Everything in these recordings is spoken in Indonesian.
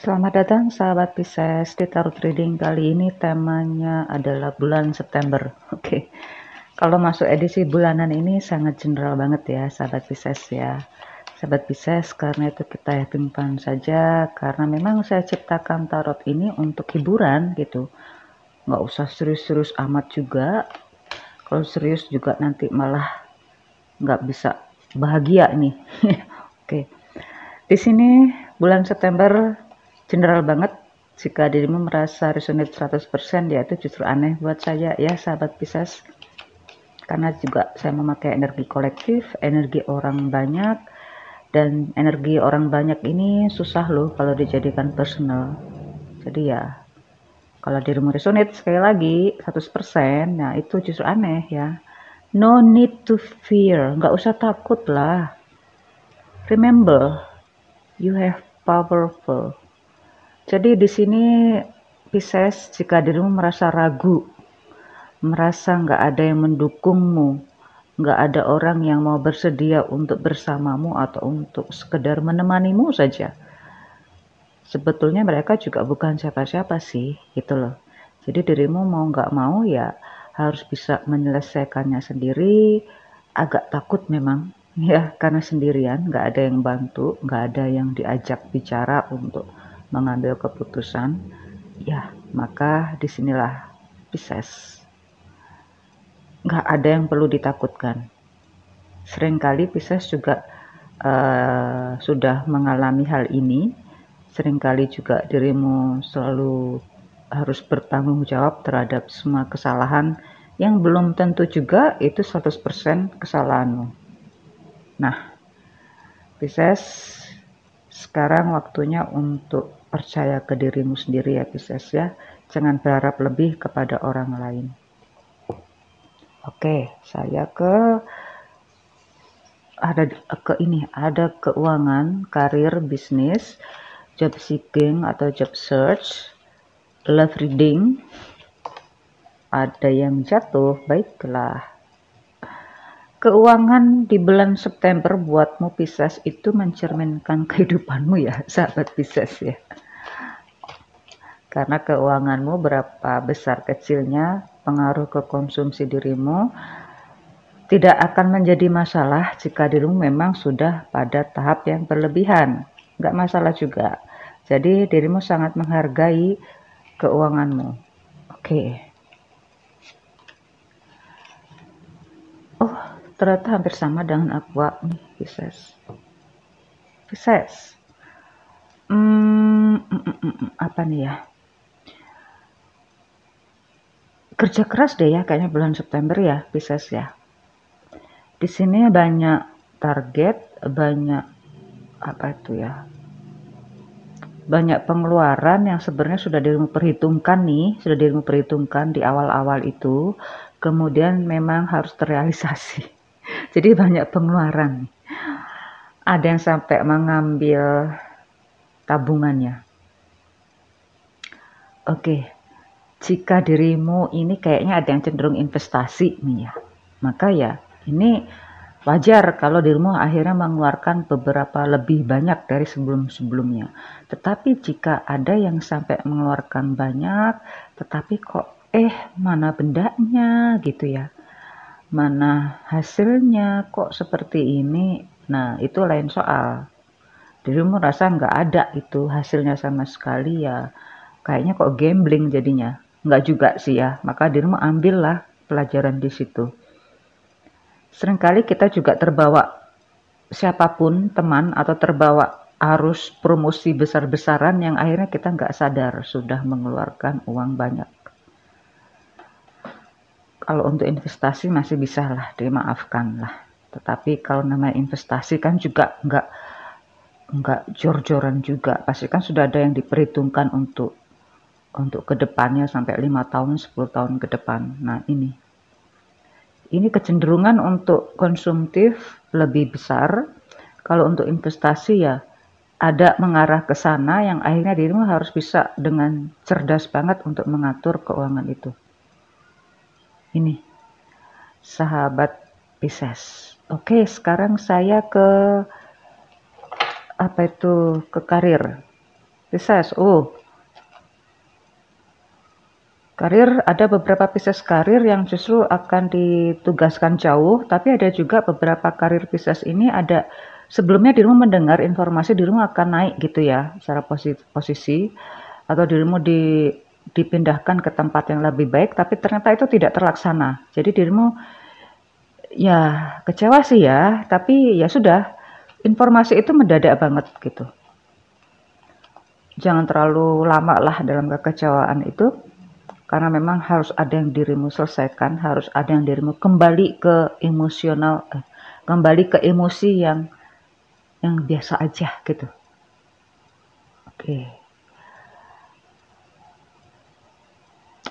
Selamat datang sahabat Pisces di Tarot Reading. Kali ini temanya adalah bulan September. Oke. Kalau masuk edisi bulanan ini sangat general banget ya sahabat Pisces ya. Sahabat Pisces, karena itu kita having fun saja, karena memang saya ciptakan tarot ini untuk hiburan gitu. Nggak usah serius-serius amat juga. Kalau serius juga nanti malah nggak bisa bahagia nih. Oke. Di sini bulan September general banget. Jika dirimu merasa resonate 100%, ya itu justru aneh buat saya ya sahabat Pisces. Karena juga saya memakai energi kolektif, energi orang banyak, dan energi orang banyak ini susah loh kalau dijadikan personal. Jadi ya, kalau dirimu resonate sekali lagi 100%, nah itu justru aneh ya. No need to fear, nggak usah takut lah. Remember, you have powerful. Jadi di sini Pisces, jika dirimu merasa ragu, merasa nggak ada yang mendukungmu, nggak ada orang yang mau bersedia untuk bersamamu atau untuk sekedar menemanimu saja. Sebetulnya mereka juga bukan siapa-siapa sih, gitu loh. Jadi dirimu mau nggak mau ya harus bisa menyelesaikannya sendiri. Agak takut memang, ya karena sendirian, nggak ada yang bantu, nggak ada yang diajak bicara untuk mengambil keputusan. Ya, maka disinilah Pisces. Nggak ada yang perlu ditakutkan. Seringkali Pisces juga sudah mengalami hal ini. Seringkali juga dirimu selalu harus bertanggung jawab terhadap semua kesalahan yang belum tentu juga itu 100% kesalahanmu. Nah, Pisces, sekarang waktunya untuk percaya ke dirimu sendiri ya Pisces ya. Jangan berharap lebih kepada orang lain. Oke, saya ada keuangan, karir, bisnis, job seeking atau job search, love reading. Ada yang jatuh, baiklah. Keuangan di bulan September buatmu Pisces itu mencerminkan kehidupanmu ya, sahabat Pisces ya. Karena keuanganmu berapa besar kecilnya pengaruh ke konsumsi dirimu tidak akan menjadi masalah jika dirimu memang sudah pada tahap yang berlebihan. Nggak masalah juga. Jadi dirimu sangat menghargai keuanganmu. Oke. Oh, ternyata hampir sama dengan Aqua nih, Pisces. Pisces. Apa nih ya? Kerja keras deh ya kayaknya bulan September ya, Pisces ya. Di sini banyak target, banyak apa itu ya? Banyak pengeluaran yang sebenarnya sudah dirimu perhitungkan nih, sudah dirimu perhitungkan di awal-awal itu, kemudian memang harus terrealisasi. Jadi banyak pengeluaran. Ada yang sampai mengambil tabungannya. Oke, jika dirimu ini kayaknya ada yang cenderung investasi nih ya, maka ya ini wajar kalau dirimu akhirnya mengeluarkan beberapa lebih banyak dari sebelum-sebelumnya. Tetapi jika ada yang sampai mengeluarkan banyak, tetapi kok mana bendanya gitu ya, mana hasilnya kok seperti ini, nah itu lain soal. Dirimu rasa nggak ada itu hasilnya sama sekali ya, kayaknya kok gambling jadinya. Nggak juga sih ya, maka dirimu ambillah pelajaran di situ. Seringkali kita juga terbawa siapapun teman atau terbawa arus promosi besar-besaran yang akhirnya kita nggak sadar sudah mengeluarkan uang banyak. Kalau untuk investasi masih bisa lah, dimaafkan lah. Tetapi kalau namanya investasi kan juga nggak jor-joran juga. Pasti kan sudah ada yang diperhitungkan untuk kedepannya sampai 5 tahun, 10 tahun ke depan. Nah ini kecenderungan untuk konsumtif lebih besar. Kalau untuk investasi ya ada mengarah ke sana yang akhirnya dirimu harus bisa dengan cerdas banget untuk mengatur keuangan itu. Ini sahabat Pisces. Oke, sekarang saya ke karir. Pisces. Karir, ada beberapa Pisces karir yang justru akan ditugaskan jauh, tapi ada juga beberapa karir Pisces ini ada sebelumnya dirimu mendengar informasi dirimu akan naik gitu ya, secara posisi atau dirimu dipindahkan ke tempat yang lebih baik, tapi ternyata itu tidak terlaksana. Jadi dirimu ya kecewa sih ya, tapi ya sudah, informasi itu mendadak banget gitu. Jangan terlalu lama lah dalam kekecewaan itu. Karena memang harus ada yang dirimu selesaikan, harus ada yang dirimu kembali ke emosional, kembali ke emosi yang biasa aja gitu. Oke.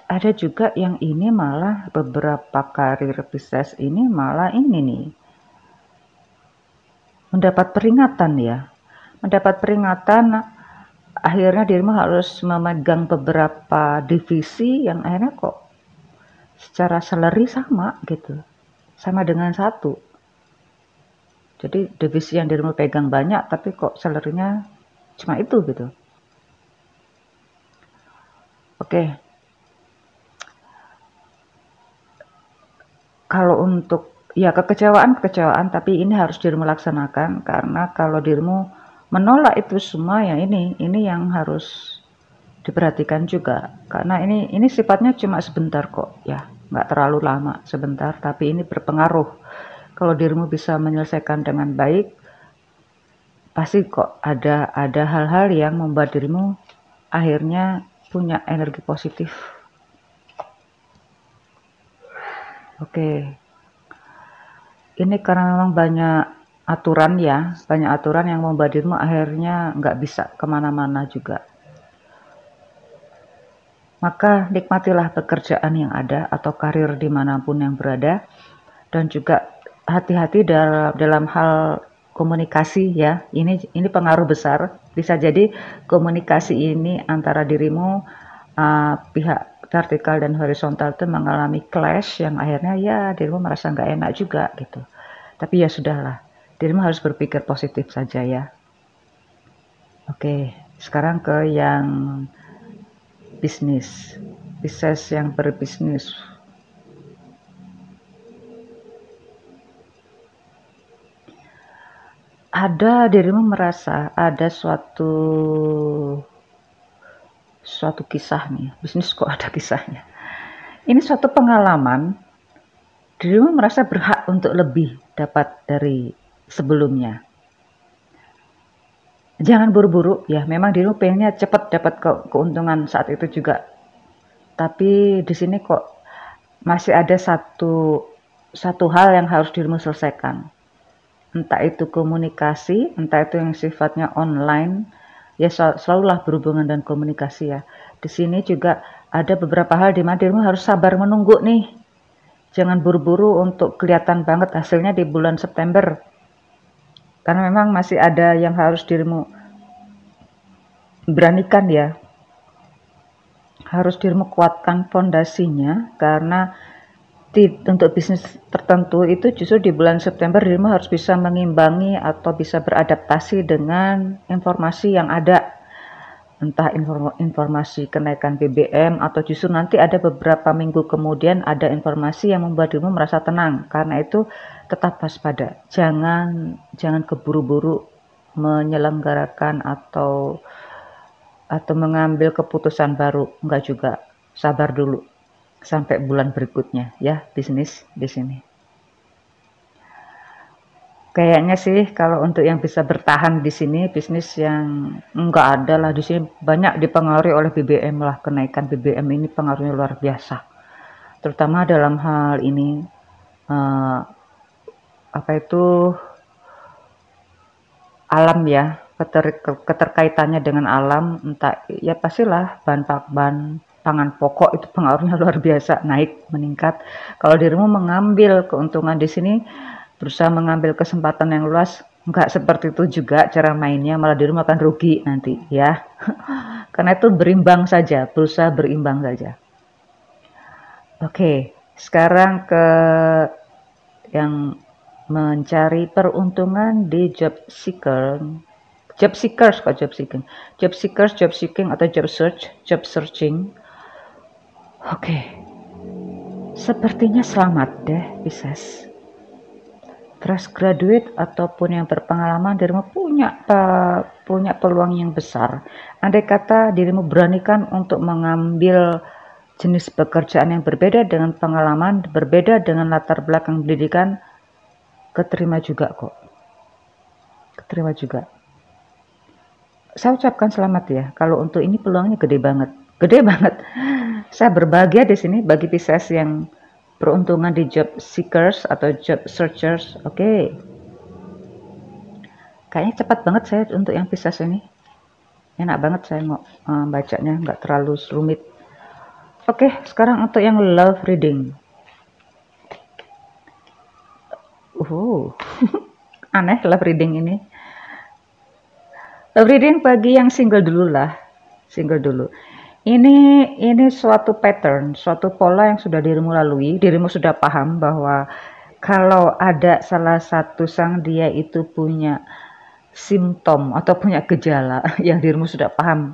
Ada juga yang ini malah beberapa karir Pisces ini malah ini nih, mendapat peringatan ya. Mendapat peringatan, akhirnya dirimu harus memegang beberapa divisi yang akhirnya kok secara salary sama gitu, sama dengan satu. Jadi divisi yang dirimu pegang banyak, tapi kok salary-nya cuma itu gitu. Oke. Kalau untuk ya kekecewaan, tapi ini harus dirimu laksanakan karena kalau dirimu menolak itu semua ya ini yang harus diperhatikan juga karena ini sifatnya cuma sebentar kok ya, nggak terlalu lama, sebentar, tapi ini berpengaruh. Kalau dirimu bisa menyelesaikan dengan baik, pasti kok ada hal-hal yang membuat dirimu akhirnya punya energi positif. Oke. Ini karena memang banyak aturan ya, banyak aturan yang membuat dirimu akhirnya nggak bisa kemana-mana juga. Maka nikmatilah pekerjaan yang ada atau karir dimanapun yang berada, dan juga hati-hati dalam hal komunikasi ya. Ini pengaruh besar. Bisa jadi komunikasi ini antara dirimu pihak vertikal dan horizontal itu mengalami clash yang akhirnya ya dirimu merasa nggak enak juga gitu. Tapi ya sudahlah, dirimu harus berpikir positif saja ya. Oke, sekarang ke yang bisnis. Pisces yang berbisnis. Ada dirimu merasa ada suatu kisah nih, bisnis kok ada kisahnya. Ini suatu pengalaman, dirimu merasa berhak untuk lebih dapat dari sebelumnya. Jangan buru-buru ya, memang dirimu pengennya cepat dapat keuntungan saat itu juga. Tapi di sini kok masih ada satu hal yang harus dirimu selesaikan. Entah itu komunikasi, entah itu yang sifatnya online, ya selalulah berhubungan dan komunikasi ya. Di sini juga ada beberapa hal di mana dirimu harus sabar menunggu nih. Jangan buru-buru untuk kelihatan banget hasilnya di bulan September. Karena memang masih ada yang harus dirimu beranikan ya. Harus dirimu kuatkan fondasinya karena untuk bisnis tertentu itu justru di bulan September dirimu harus bisa mengimbangi atau bisa beradaptasi dengan informasi yang ada. Entah informasi kenaikan BBM atau justru nanti ada beberapa minggu kemudian ada informasi yang membuat dirimu merasa tenang. Karena itu tetap waspada. Jangan keburu-buru menyelenggarakan atau mengambil keputusan baru. Enggak juga. Sabar dulu sampai bulan berikutnya ya, bisnis di sini. Kayaknya sih kalau untuk yang bisa bertahan di sini, bisnis yang enggak ada lah di sini, banyak dipengaruhi oleh BBM lah. Kenaikan BBM ini pengaruhnya luar biasa, terutama dalam hal ini apa itu alam ya, keterkaitannya dengan alam, entah ya pastilah bahan pangan pokok itu pengaruhnya luar biasa, naik, meningkat. Kalau dirimu mengambil keuntungan di sini, berusaha mengambil kesempatan yang luas, nggak seperti itu juga cara mainnya, malah dirimu akan rugi nanti ya. Karena itu berimbang saja, berusaha berimbang saja. Oke, sekarang ke yang mencari peruntungan di job seeker. Job seekers kok, job seeking. Job seekers, job seeking atau job search, job searching. Oke. Sepertinya selamat deh, Pisces. Fresh graduate ataupun yang berpengalaman, dirimu punya peluang yang besar. Andai kata dirimu beranikan untuk mengambil jenis pekerjaan yang berbeda dengan pengalaman, berbeda dengan latar belakang pendidikan, keterima juga kok. Keterima juga. Saya ucapkan selamat ya. Kalau untuk ini peluangnya gede banget. Gede banget. Saya berbahagia di sini bagi Pisces yang peruntungan di job seekers atau job searchers. Oke. Kayaknya cepat banget saya untuk yang Pisces ini. Enak banget saya mau bacanya, nggak terlalu rumit. Oke, sekarang untuk yang love reading. Aneh love reading ini. Love reading bagi yang single dulu lah. Single dulu. Ini suatu pattern, suatu pola yang sudah dirimu lalui, dirimu sudah paham bahwa kalau ada salah satu sang dia itu punya simptom atau punya gejala yang dirimu sudah paham,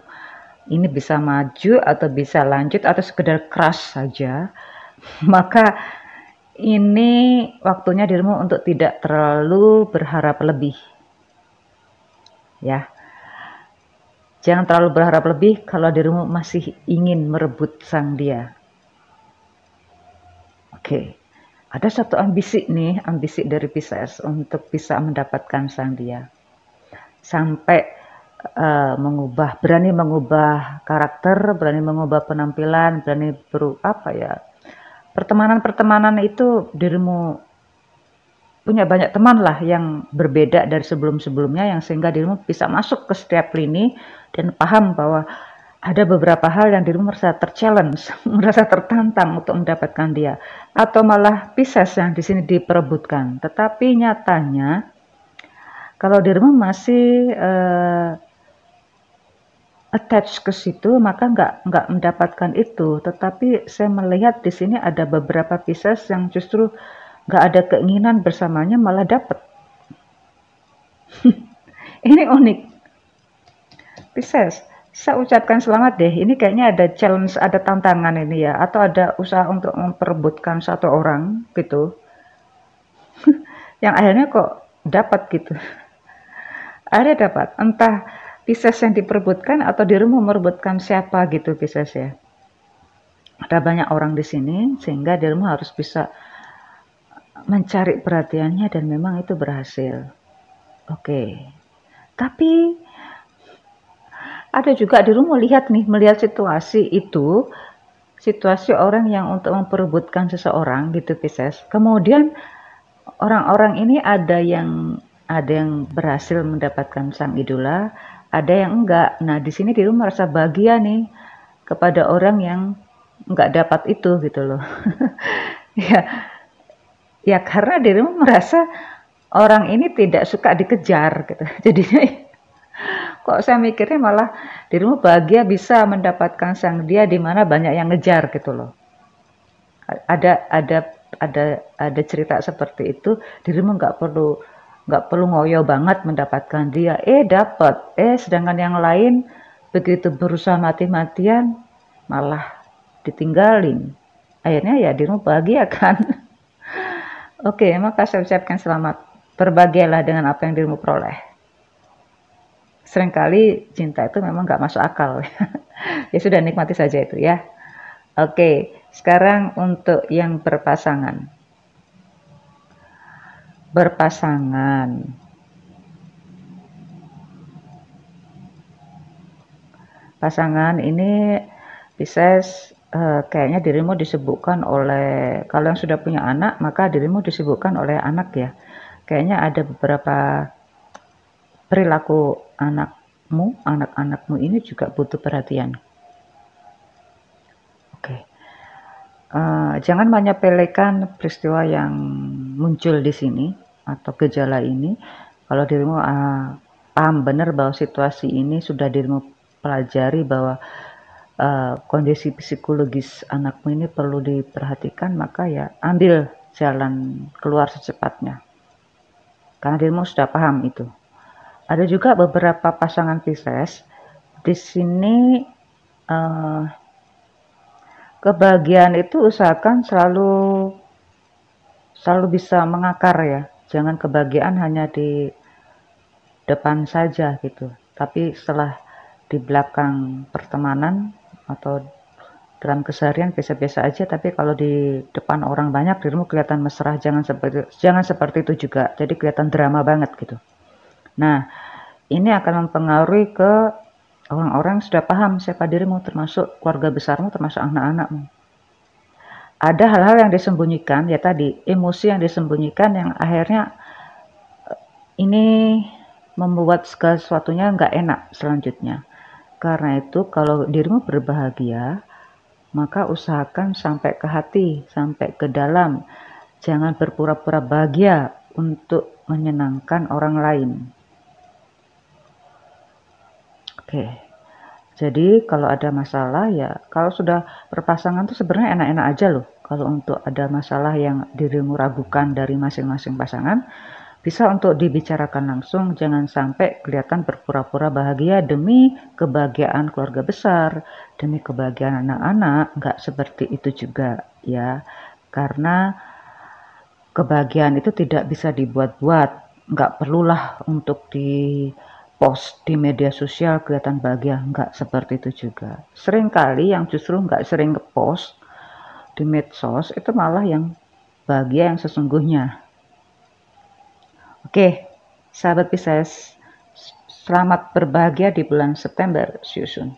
ini bisa maju atau bisa lanjut atau sekedar crush saja, maka ini waktunya dirimu untuk tidak terlalu berharap lebih. Ya. Jangan terlalu berharap lebih kalau dirimu masih ingin merebut sang dia. Oke, ada satu ambisi nih, ambisi dari Pisces untuk bisa mendapatkan sang dia. Sampai berani mengubah karakter, berani mengubah penampilan, berani pertemanan-pertemanan itu dirimu punya banyak teman lah yang berbeda dari sebelum-sebelumnya, yang sehingga dirimu bisa masuk ke setiap lini dan paham bahwa ada beberapa hal yang dirimu merasa terchallenge, merasa tertantang untuk mendapatkan dia, atau malah Pisces yang di sini diperebutkan. Tetapi nyatanya kalau dirimu masih attach ke situ, maka nggak mendapatkan itu. Tetapi saya melihat di sini ada beberapa Pisces yang justru nggak ada keinginan bersamanya, malah dapat. Ini unik. Pisces, saya ucapkan selamat deh. Ini kayaknya ada challenge, ada tantangan ini ya, atau ada usaha untuk memperebutkan satu orang gitu. Yang akhirnya kok dapat gitu. Akhirnya dapat. Entah Pisces yang diperebutkan atau dirimu merebutkan siapa gitu, Pisces ya. Ada banyak orang di sini sehingga dirimu harus bisa mencari perhatiannya dan memang itu berhasil. Oke. Tapi ada juga dirimu melihat situasi itu, situasi orang yang untuk memperebutkan seseorang gitu, Pisces. Kemudian orang-orang ini ada yang berhasil mendapatkan sang idola, ada yang enggak. Nah, di sini dirimu merasa bahagia nih kepada orang yang enggak dapat itu gitu loh. Ya, ya karena dirimu merasa orang ini tidak suka dikejar gitu. Jadinya kok saya mikirnya malah dirimu bahagia bisa mendapatkan sang dia di mana banyak yang ngejar gitu loh. Ada cerita seperti itu, dirimu nggak perlu ngoyo banget mendapatkan dia. Dapat. Sedangkan yang lain begitu berusaha mati-matian malah ditinggalin. Akhirnya ya dirimu bahagia kan. Oke, maka saya ucapkan selamat. Berbahagialah dengan apa yang dirimu peroleh. Seringkali cinta itu memang nggak masuk akal. Ya sudah, nikmati saja itu ya. Oke, sekarang untuk yang berpasangan. Berpasangan. Pasangan ini Pisces, kayaknya dirimu disebutkan oleh, kalau yang sudah punya anak, maka dirimu disebutkan oleh anak ya. Kayaknya ada beberapa perilaku anak-anakmu ini juga butuh perhatian. Oke. Jangan menyepelekan peristiwa yang muncul di sini atau gejala ini. Kalau dirimu paham benar bahwa situasi ini sudah dirimu pelajari bahwa kondisi psikologis anakmu ini perlu diperhatikan, maka ya ambil jalan keluar secepatnya. Karena dirimu sudah paham itu. Ada juga beberapa pasangan Pisces di sini, kebahagiaan itu usahakan selalu bisa mengakar ya. Jangan kebahagiaan hanya di depan saja gitu. Tapi setelah di belakang pertemanan atau dalam keseharian biasa-biasa aja, tapi kalau di depan orang banyak dirimu kelihatan mesra, jangan seperti itu juga. Jadi kelihatan drama banget gitu. Nah, ini akan mempengaruhi ke orang-orang yang sudah paham siapa dirimu, termasuk keluarga besarmu, termasuk anak-anakmu. Ada hal-hal yang disembunyikan, ya tadi, emosi yang disembunyikan yang akhirnya ini membuat segala sesuatunya nggak enak selanjutnya. Karena itu kalau dirimu berbahagia, maka usahakan sampai ke hati, sampai ke dalam. Jangan berpura-pura bahagia untuk menyenangkan orang lain. Oke. Jadi kalau ada masalah ya, kalau sudah berpasangan tuh sebenarnya enak-enak aja loh. Kalau untuk ada masalah yang dirimu ragukan dari masing-masing pasangan, bisa untuk dibicarakan langsung, jangan sampai kelihatan berpura-pura bahagia demi kebahagiaan keluarga besar, demi kebahagiaan anak-anak, nggak seperti itu juga ya. Karena kebahagiaan itu tidak bisa dibuat-buat, nggak perlulah untuk di post di media sosial kelihatan bahagia, nggak seperti itu juga. Seringkali yang justru nggak sering nge-post di medsos itu malah yang bahagia yang sesungguhnya. Oke, sahabat Pisces, selamat berbahagia di bulan September. See you soon.